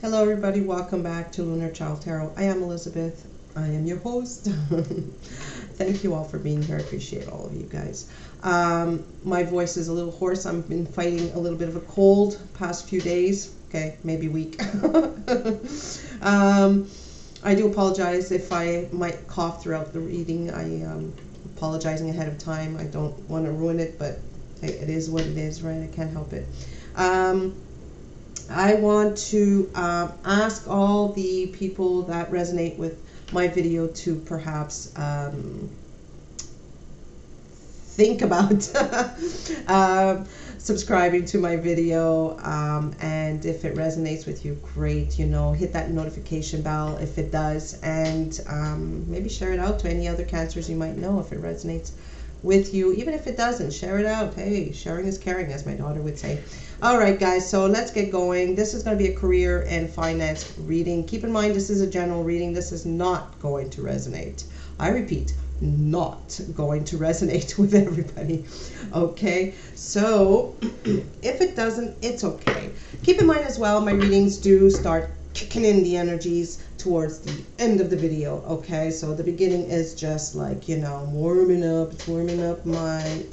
Hello everybody, welcome back to Lunachiildtarot. I am Elizabeth. I am your host. Thank you all for being here. I appreciate all of you guys. My voice is a little hoarse. I've been fighting a little bit of a cold past few days. Okay, maybe week. I do apologize if I might cough throughout the reading. I am apologizing ahead of time. I don't want to ruin it, but hey, it is what it is, right? I can't help it. I want to ask all the people that resonate with my video to perhaps think about subscribing to my video, and if it resonates with you, great, you know, hit that notification bell if it does, and maybe share it out to any other cancers you might know if it resonates with you. Even if it doesn't, share it out. Hey, sharing is caring, as my daughter would say. All right, guys, so let's get going. This is going to be a career and finance reading. Keep in mind, this is a general reading. This is not going to resonate. I repeat, not going to resonate with everybody. Okay, so if it doesn't, it's okay. Keep in mind as well, my readings do start kicking in the energies towards the end of the video. Okay, so the beginning is just like, you know, warming up my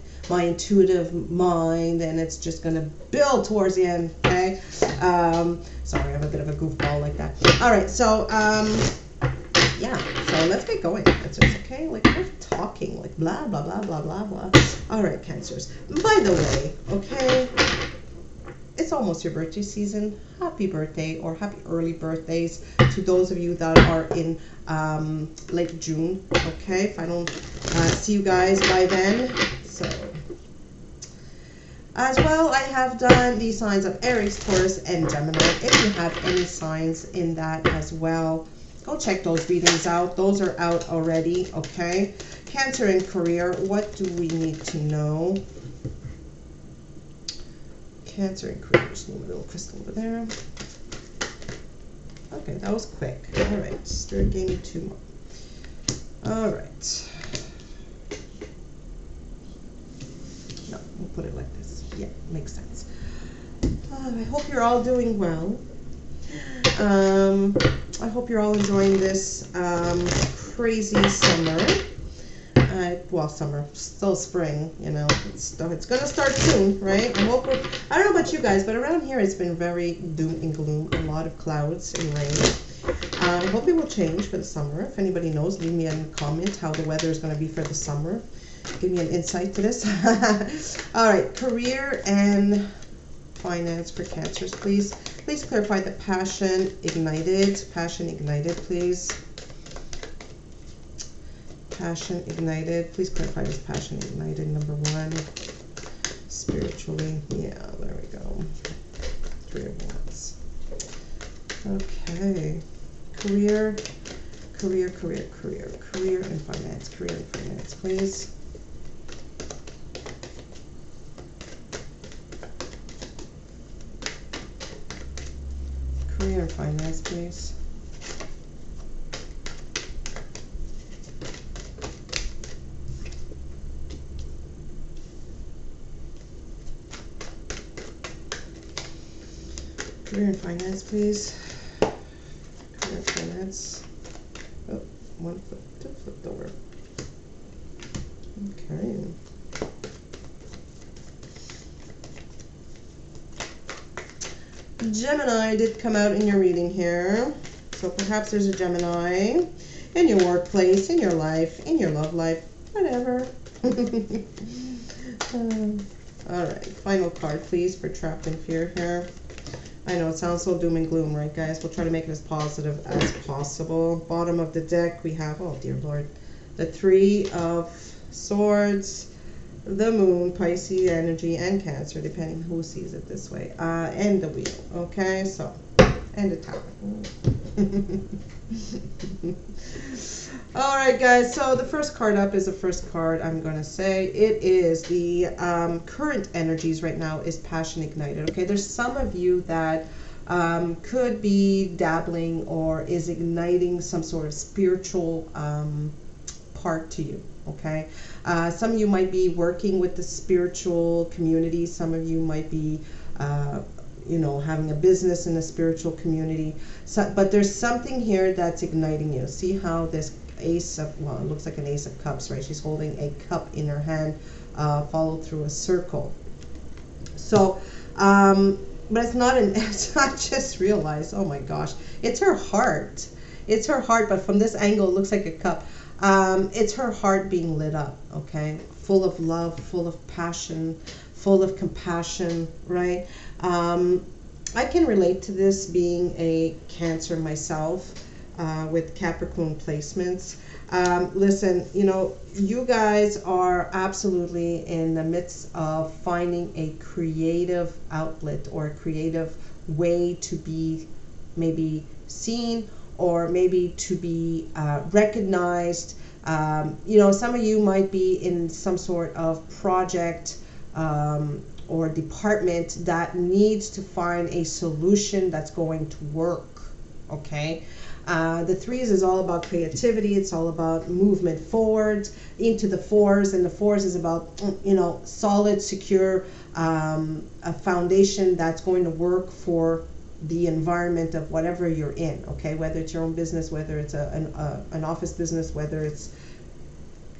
intuitive mind, and it's just gonna build towards the end. Okay, sorry, I'm a bit of a goofball like that. All right, so yeah, so let's get going. It's okay, like we're talking like blah blah blah blah blah blah. All right, cancers, by the way, okay, it's almost your birthday season. Happy birthday, or happy early birthdays to those of you that are in late June. Okay, if I don't see you guys by then. So as well, I have done the signs of Aries, Taurus, and Gemini. If you have any signs in that as well, go check those readings out. Those are out already. Okay, Cancer and career, what do we need to know? Cancer and career, just move a little crystal over there. Okay, that was quick. All right, Spirit gave me 2 more. All right. No, we'll put it like this. Yeah, makes sense. I hope you're all doing well. I hope you're all enjoying this crazy summer. Well, summer, still spring, you know, it's gonna start soon, right? I hope I don't know about you guys, but around here it's been very doom and gloom, a lot of clouds and rain. I hope it will change for the summer. If anybody knows, leave me a comment how the weather is going to be for the summer. Give me an insight to this. All right, career and finance for cancers, please. Please clarify the passion ignited. Passion ignited, please. Passion ignited. Please clarify this passion ignited, number 1. Spiritually. Yeah, there we go. 3 of Wands. Okay. Career and finance. Career and finance, please. Career and finance, please. Career and finance, please. Career and finance. Oh, 1 flip, 2 flipped over. Okay. Gemini did come out in your reading here. So perhaps there's a Gemini in your workplace, in your life, in your love life, whatever. Alright, final card, please, for trapped in fear here. I know it sounds so doom and gloom, right, guys? We'll try to make it as positive as possible. Bottom of the deck, we have, oh dear Lord, the 3 of Swords, the Moon, Pisces energy, and Cancer, depending who sees it this way, and the Wheel. Okay, so, and the Tower. All right, guys, so the first card up is the first card I'm going to say. It is the current energies right now is passion ignited. Okay, there's some of you that could be dabbling or is igniting some sort of spiritual part to you. Okay, some of you might be working with the spiritual community. Some of you might be you know, having a business in a spiritual community. So, but there's something here that's igniting you. See how this ace of, well, it looks like an ace of cups, right? She's holding a cup in her hand, followed through a circle. So, but it's not I just realized, oh my gosh, it's her heart. It's her heart, but from this angle, it looks like a cup. It's her heart being lit up, okay? Full of love, full of passion, full of compassion, right? I can relate to this being a Cancer myself, with Capricorn placements. Listen, you know, you guys are absolutely in the midst of finding a creative outlet or a creative way to be maybe seen or maybe to be recognized. You know, some of you might be in some sort of project or department that needs to find a solution that's going to work, okay? The threes is all about creativity. It's all about movement forward into the fours, and the fours is about, you know, solid, secure, a foundation that's going to work for the environment of whatever you're in, okay? Whether it's your own business, whether it's an office business, whether it's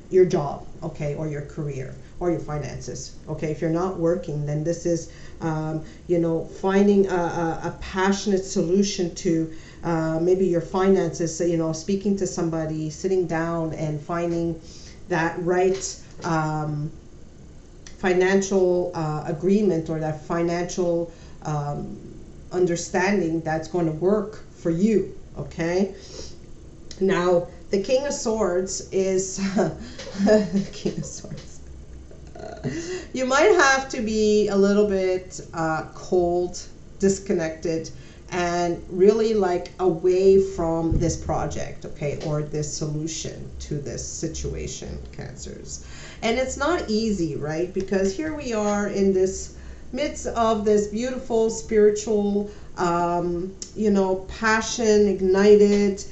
your job, okay, or your career, or your finances, okay? If you're not working, then this is, you know, finding a passionate solution to maybe your finances, so, you know, speaking to somebody, sitting down and finding that right financial agreement or that financial understanding that's going to work for you, okay? Now, the King of Swords is the King of Swords. You might have to be a little bit cold, disconnected, and really like away from this project, okay, or this solution to this situation, Cancers. And it's not easy, right? Because here we are in this midst of this beautiful spiritual, you know, passion ignited,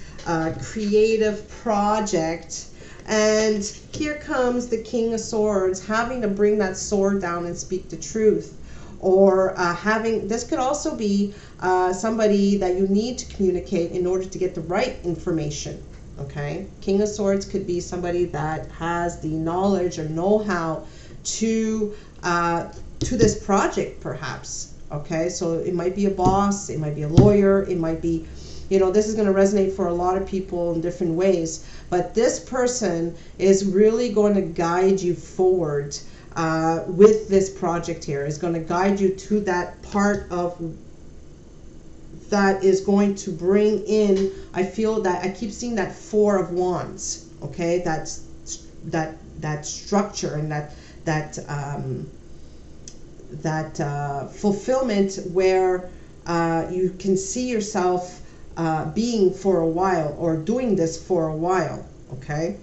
creative project, and here comes the King of Swords having to bring that sword down and speak the truth, or having, this could also be somebody that you need to communicate in order to get the right information, okay? King of Swords could be somebody that has the knowledge or know-how to this project, perhaps, okay? So it might be a boss, it might be a lawyer, it might be, you know, this is going to resonate for a lot of people in different ways, but this person is really going to guide you forward with this project here, is going to guide you to that part of that is going to bring in, I feel that I keep seeing that Four of Wands, okay? That's that structure and that fulfillment where you can see yourself being for a while or doing this for a while, okay?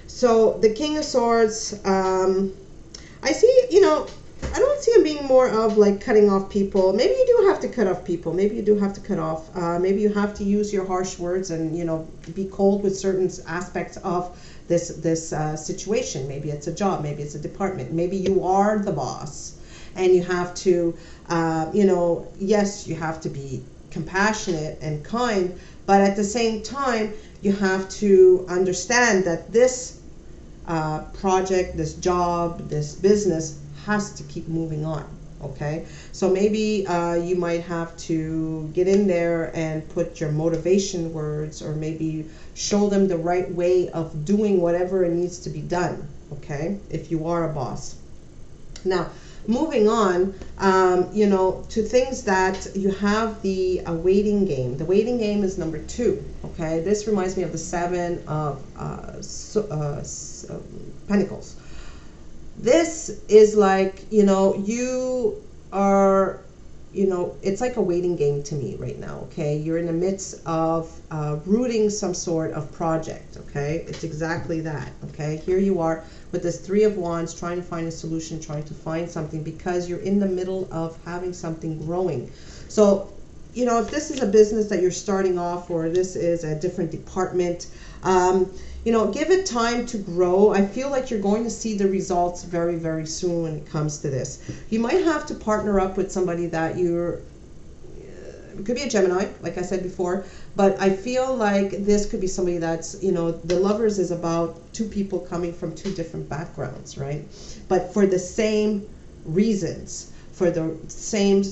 So the King of Swords, I see, you know, I don't see him being more of like cutting off people. Maybe you do have to cut off people. Maybe you do have to cut off. Maybe you have to use your harsh words and, you know, be cold with certain aspects of this situation. Maybe it's a job. Maybe it's a department. Maybe you are the boss and you have to, you know, yes, you have to be compassionate and kind, but at the same time, you have to understand that this project, this job, this business has to keep moving on, okay? So maybe you might have to get in there and put your motivation words, or maybe show them the right way of doing whatever it needs to be done, okay? If you are a boss. Now, moving on, you know, to things that you have the waiting game. The waiting game is number 2, okay? This reminds me of the Seven of Pentacles. This is like, you know, you are, you know, it's like a waiting game to me right now, okay? You're in the midst of rooting some sort of project, okay? It's exactly that, okay? Here you are with this Three of Wands, trying to find a solution, trying to find something, because you're in the middle of having something growing. So you know, if this is a business that you're starting off, or this is a different department, you know, give it time to grow. I feel like you're going to see the results very, very soon when it comes to this. You might have to partner up with somebody that it could be a Gemini, like I said before, but I feel like this could be somebody that's, you know, the Lovers is about two people coming from two different backgrounds, right? But for the same reasons, for the same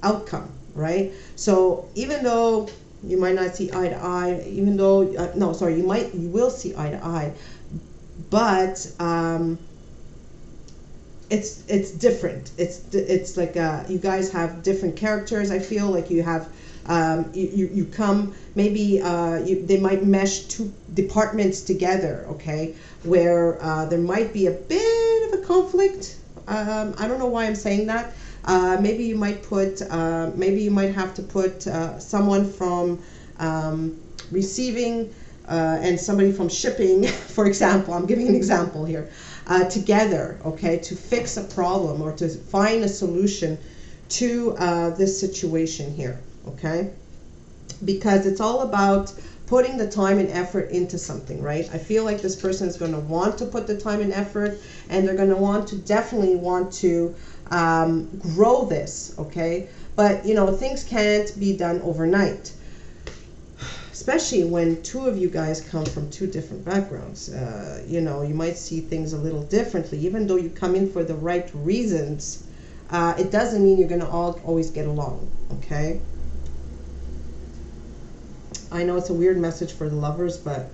outcome, right? So even though you might not see eye to eye, even though, you will see eye to eye, but it's different. It's like you guys have different characters. I feel like you have you come, maybe they might mesh two departments together, okay, where there might be a bit of a conflict. I don't know why I'm saying that. Maybe you might have to put someone from receiving and somebody from shipping, for example. I'm giving an example here. Together, okay, to fix a problem or to find a solution to this situation here, okay? Because it's all about putting the time and effort into something, right? I feel like this person is going to want to put the time and effort, and they're going to definitely want to grow this, okay? But, you know, things can't be done overnight. Especially when two of you guys come from two different backgrounds. You know, you might see things a little differently. Even though you come in for the right reasons, it doesn't mean you're going to always get along, okay? I know it's a weird message for the Lovers, but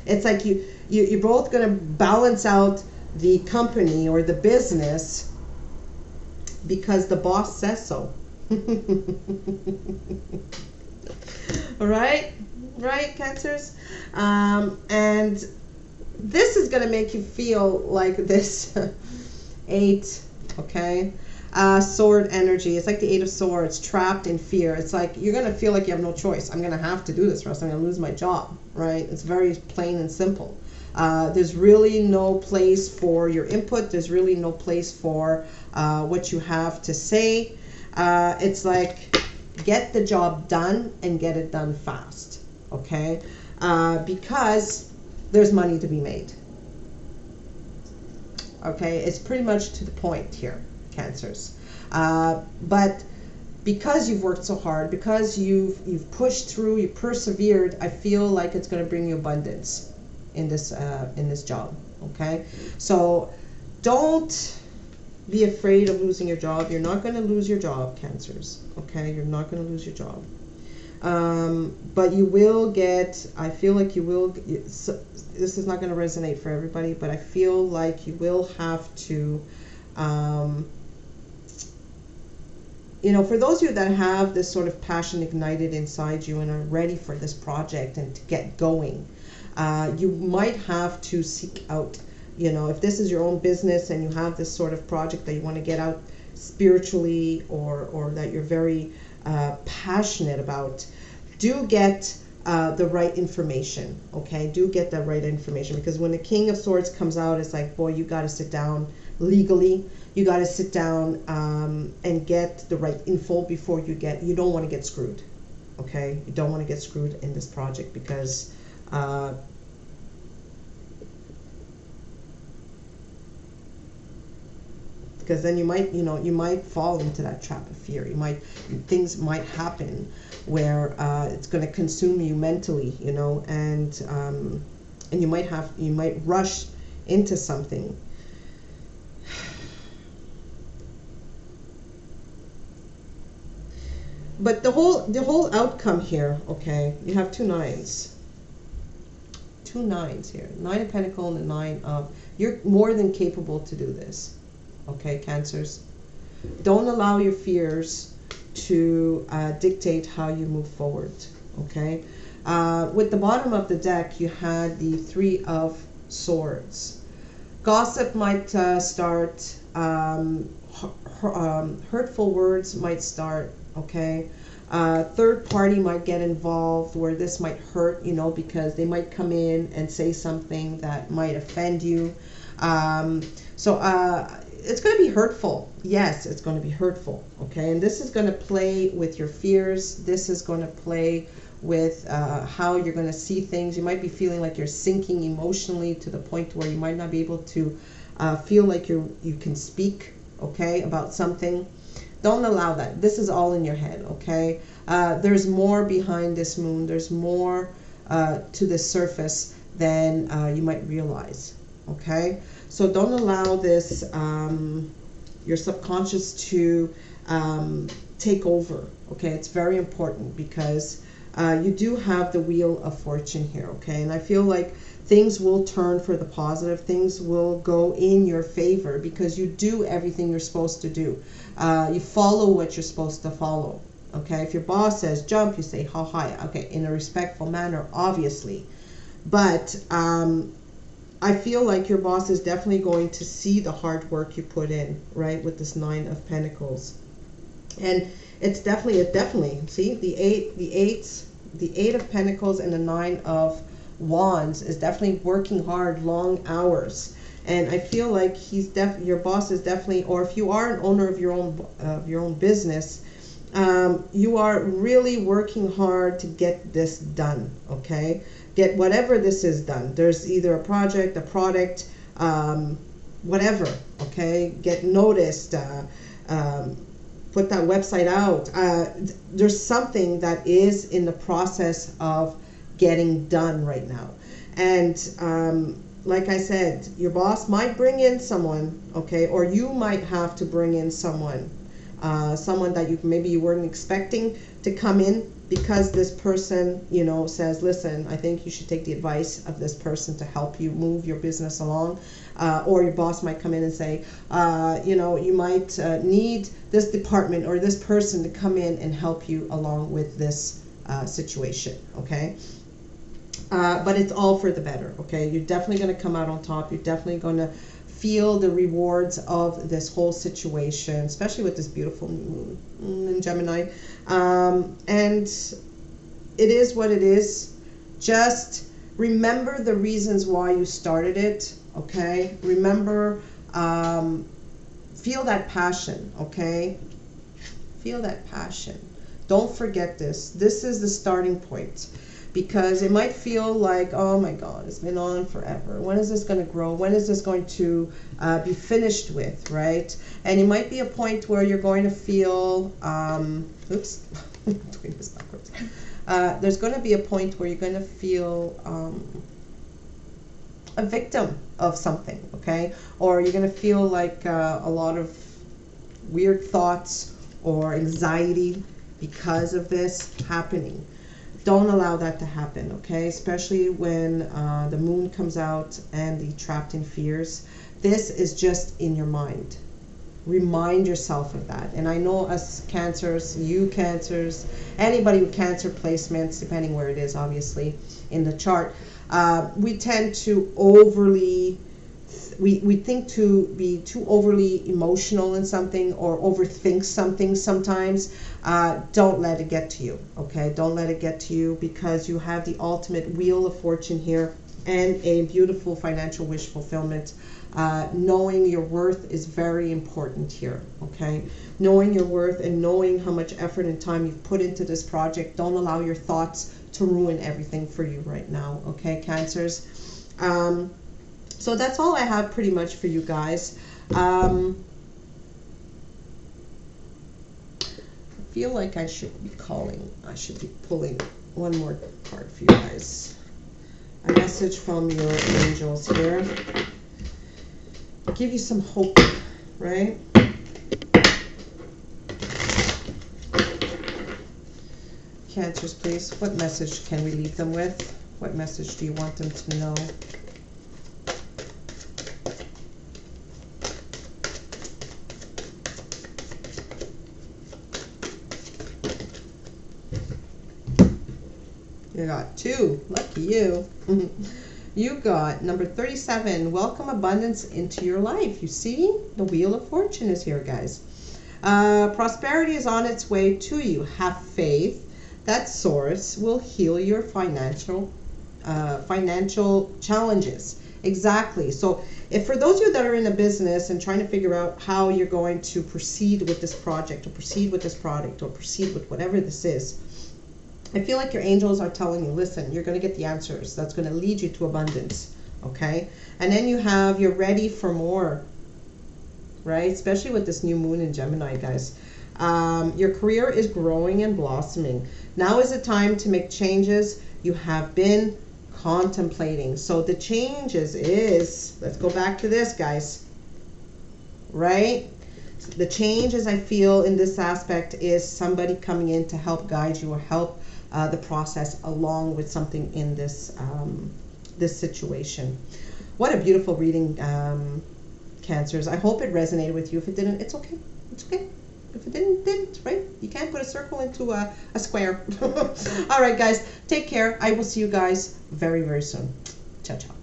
it's like you're both going to balance out the company or the business because the boss says so. All right, Cancers, and this is gonna make you feel like this 8, okay, sword energy. It's like the 8 of Swords, trapped in fear. It's like you're gonna feel like you have no choice. I'm gonna have to do this, or else I'm gonna lose my job. Right? It's very plain and simple. There's really no place for your input. There's really no place for what you have to say. It's like, get the job done and get it done fast, okay? Because there's money to be made. Okay, it's pretty much to the point here, Cancers. But because you've worked so hard, because you've pushed through, you persevered, I feel like it's going to bring you abundance in this job, okay? So don't be afraid of losing your job. You're not going to lose your job, Cancers, okay? You're not going to lose your job. But you will get, I feel like you will, this is not going to resonate for everybody, but I feel like you will have to, you know, for those of you that have this sort of passion ignited inside you and are ready for this project and to get going, you might have to seek out, you know, if this is your own business and you have this sort of project that you want to get out spiritually, or that you're very passionate about, do get the right information, okay? Do get the right information, because when the King of Swords comes out, it's like, boy, you got to sit down legally. You got to sit down and get the right info before you don't want to get screwed, okay? You don't want to get screwed in this project, because then you might fall into that trap of fear. Things might happen where it's going to consume you mentally, you know, and you might rush into something. But the whole outcome here, okay, you have 2 9s. 2 9s here. 9 of Pentacles and the 9 of, you're more than capable to do this. Okay, Cancers. Don't allow your fears to dictate how you move forward, okay? With the bottom of the deck, you had the 3 of Swords. Gossip might start, hurtful words might start, okay? Third party might get involved where this might hurt, you know, because they might come in and say something that might offend you. it's going to be hurtful. Yes, it's going to be hurtful. Okay, and this is going to play with your fears. This is going to play with how you're going to see things. You might be feeling like you're sinking emotionally to the point where you might not be able to feel like you can speak, okay, about something. Don't allow that. This is all in your head, okay? There's more behind this moon. There's more to the surface than you might realize, okay? So don't allow this, your subconscious to take over, okay? It's very important because you do have the Wheel of Fortune here, okay? And I feel like things will turn for the positive. Things will go in your favor because you do everything you're supposed to do. You follow what you're supposed to follow, okay? If your boss says jump, you say how high, okay, in a respectful manner, obviously. But I feel like your boss is definitely going to see the hard work you put in, right, with this 9 of Pentacles. And it's definitely, see, the eight of Pentacles and the 9 of Wands is definitely working hard, long hours. And I feel like your boss is definitely, or if you are an owner of your own business, you are really working hard to get this done, okay? Get whatever this is done. There's either a project, a product, whatever, okay? Get noticed, put that website out. There's something that is in the process of getting done right now. And like I said, your boss might bring in someone, okay? Or you might have to bring in someone. Someone that maybe you weren't expecting to come in, because this person, you know, says, listen, I think you should take the advice of this person to help you move your business along. Or your boss might come in and say, you know, you might need this department or this person to come in and help you along with this situation, okay? But it's all for the better, okay? You're definitely going to come out on top. You're definitely going to feel the rewards of this whole situation, especially with this beautiful new moon in Gemini. And it is what it is. Just remember the reasons why you started it, okay? Remember, feel that passion, okay? Feel that passion. Don't forget this. This is the starting point. Because it might feel like, oh my God, it's been on forever. When is this going to grow? When is this going to be finished with, right? And it might be a point where you're going to feel, oops, doing this backwards. There's going to be a point where you're going to feel a victim of something, okay? Or you're going to feel like a lot of weird thoughts or anxiety because of this happening. Don't allow that to happen, okay? Especially when the moon comes out and the trapped in fears. This is just in your mind. Remind yourself of that. And I know us Cancers, you Cancers, anybody with Cancer placements, depending where it is, obviously, in the chart, we tend to we think to be too overly emotional in something or overthink something sometimes. Don't let it get to you, okay? Don't let it get to you, because you have the ultimate Wheel of Fortune here and a beautiful financial wish fulfillment. Knowing your worth is very important here, okay? Knowing your worth and knowing how much effort and time you've put into this project. Don't allow your thoughts to ruin everything for you right now, okay, Cancers? So that's all I have pretty much for you guys. I feel like I should be pulling one more card for you guys. A message from your angels here. Give you some hope, right? Cancers, please. What message can we leave them with? What message do you want them to know? You got 2. Lucky you. You got number 37. Welcome abundance into your life. You see? The Wheel of Fortune is here, guys. Prosperity is on its way to you. Have faith that Source will heal your financial challenges Exactly. So if for those of you that are in a business and trying to figure out how you're going to proceed with this project or proceed with this product or proceed with whatever this is, I feel like your angels are telling you, listen, you're going to get the answers. That's going to lead you to abundance. Okay. And then you have, you're ready for more, right? Especially with this new moon in Gemini, guys. Your career is growing and blossoming. Now is the time to make changes you have been contemplating. So the changes is, let's go back to this, guys, right? The changes I feel in this aspect is somebody coming in to help guide you or help the process along with something in this this situation. What a beautiful reading, Cancers. I hope it resonated with you. If it didn't, it's okay. It's okay. If it didn't, right? You can't put a circle into a square. All right, guys, take care. I will see you guys very, very soon. Ciao, ciao.